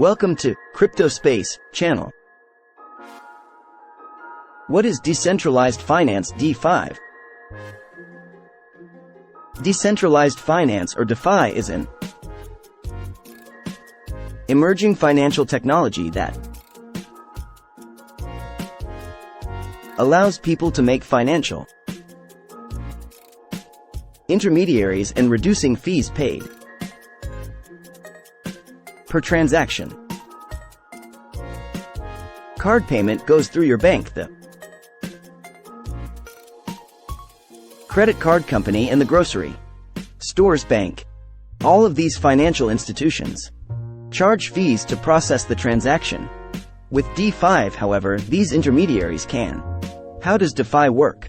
Welcome to Crypto Space channel. What is decentralized finance DeFi? Decentralized finance or DeFi is an emerging financial technology that allows people to make financial intermediaries and reducing fees paid per transaction. Card payment goes through your bank, the credit card company, and the grocery store's bank. All of these financial institutions charge fees to process the transaction. With DeFi, however, these intermediaries can. How does DeFi work?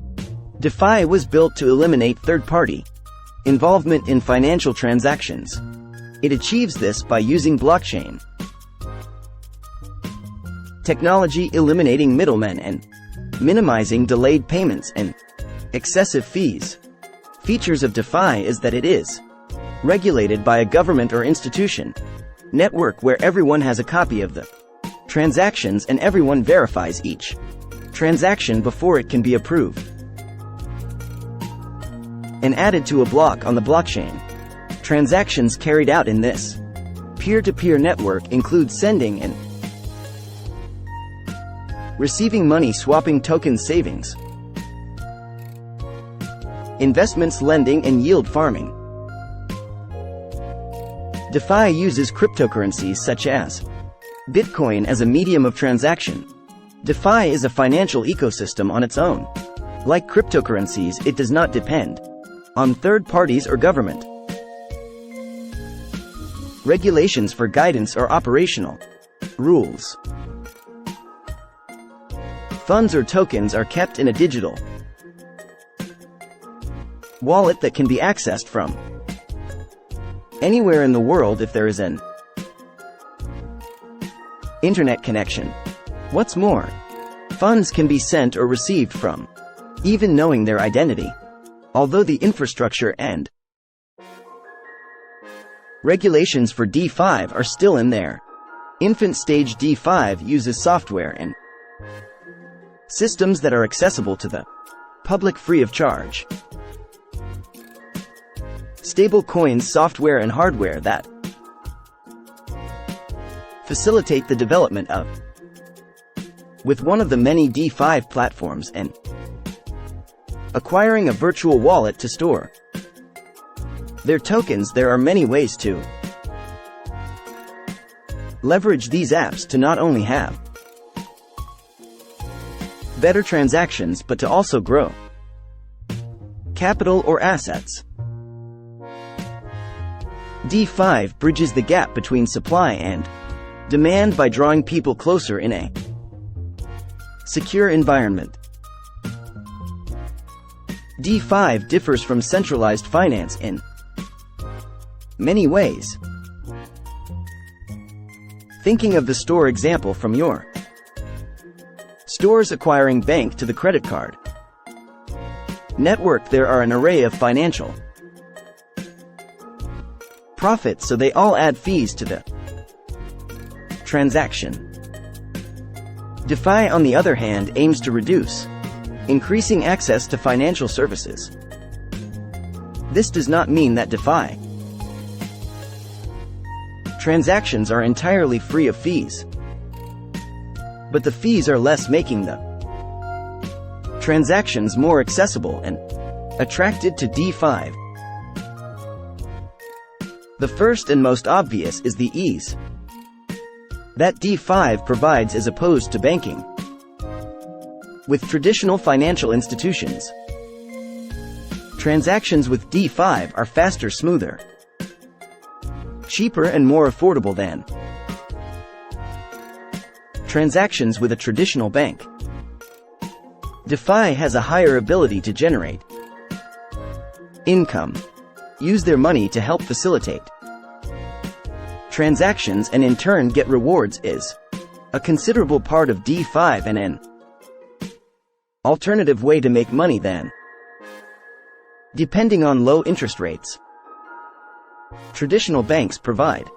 DeFi was built to eliminate third-party involvement in financial transactions. It achieves this by using blockchain technology, eliminating middlemen and minimizing delayed payments and excessive fees. Features of DeFi is that it is regulated by a government or institution network where everyone has a copy of the transactions and everyone verifies each transaction before it can be approved and added to a block on the blockchain. Transactions carried out in this peer-to-peer network include sending and receiving money, swapping tokens, savings, investments, lending, and yield farming. DeFi uses cryptocurrencies such as Bitcoin as a medium of transaction. DeFi is a financial ecosystem on its own. Like cryptocurrencies, it does not depend on third parties or government. Regulations for guidance or operational rules. Funds or tokens are kept in a digital wallet that can be accessed from anywhere in the world if there is an internet connection. What's more, funds can be sent or received from even knowing their identity. Although the infrastructure and regulations for DeFi are still in their infant stage, DeFi uses software and systems that are accessible to the public free of charge. Stable coins, software and hardware that facilitate the development of with one of the many DeFi platforms and acquiring a virtual wallet to store their tokens. There are many ways to leverage these apps to not only have better transactions but to also grow capital or assets. DeFi bridges the gap between supply and demand by drawing people closer in a secure environment. DeFi differs from centralized finance in many ways. Thinking of the store example from your stores acquiring bank to the credit card network, there are an array of financial profits, so they all add fees to the transaction. DeFi, on the other hand, aims to reduce increasing access to financial services. This does not mean that DeFi transactions are entirely free of fees, but the fees are less, making the transactions more accessible and attracted to DeFi. The first and most obvious is the ease that DeFi provides as opposed to banking. With traditional financial institutions, transactions with DeFi are faster, smoother, cheaper, and more affordable than transactions with a traditional bank. DeFi has a higher ability to generate income, use their money to help facilitate transactions, and in turn get rewards, is a considerable part of DeFi and an alternative way to make money than depending on low interest rates traditional banks provide.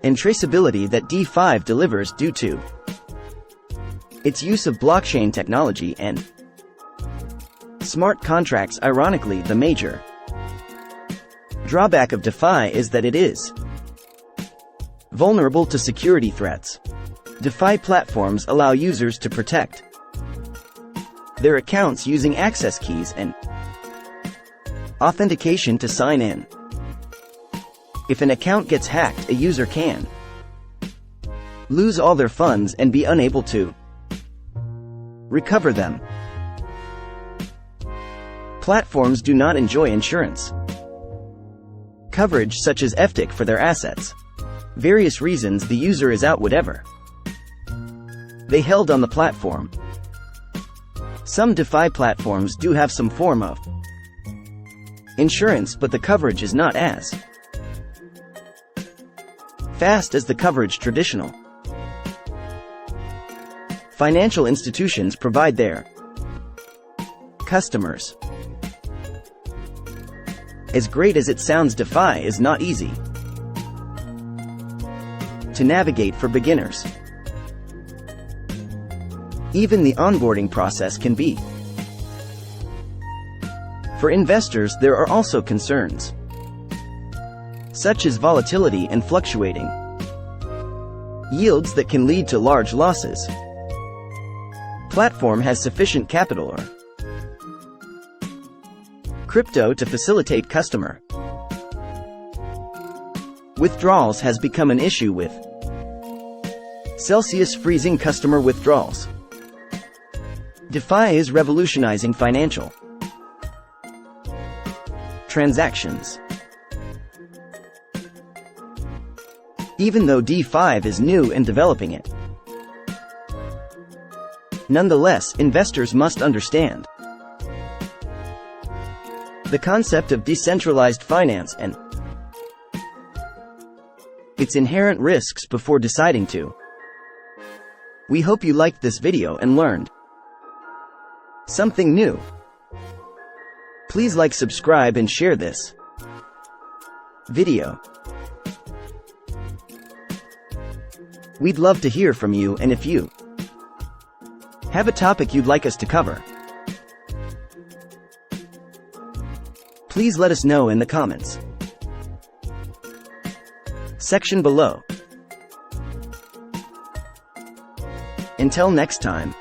and traceability that DeFi delivers due to its use of blockchain technology and smart contracts. Ironically, the major drawback of DeFi is that it is vulnerable to security threats. DeFi platforms allow users to protect their accounts using access keys and authentication to sign in. If an account gets hacked, a user can lose all their funds and be unable to recover them. Platforms do not enjoy insurance coverage such as FTIC for their assets. Various reasons the user is out whatever they held on the platform. Some DeFi platforms do have some form of insurance, but the coverage is not as fast as the coverage traditional financial institutions provide their customers. As great as it sounds, DeFi is not easy to navigate for beginners. Even the onboarding process can be. For investors, there are also concerns, such as volatility and fluctuating yields that can lead to large losses. Platform has sufficient capital or crypto to facilitate customer withdrawals has become an issue with Celsius freezing customer withdrawals. DeFi is revolutionizing financial transactions. Even though DeFi is new and developing it, nonetheless, investors must understand the concept of decentralized finance and its inherent risks before deciding to. We hope you liked this video and learned something new. Please like, subscribe, and share this video. We'd love to hear from you, and if you have a topic you'd like us to cover, please let us know in the comments section below. Until next time.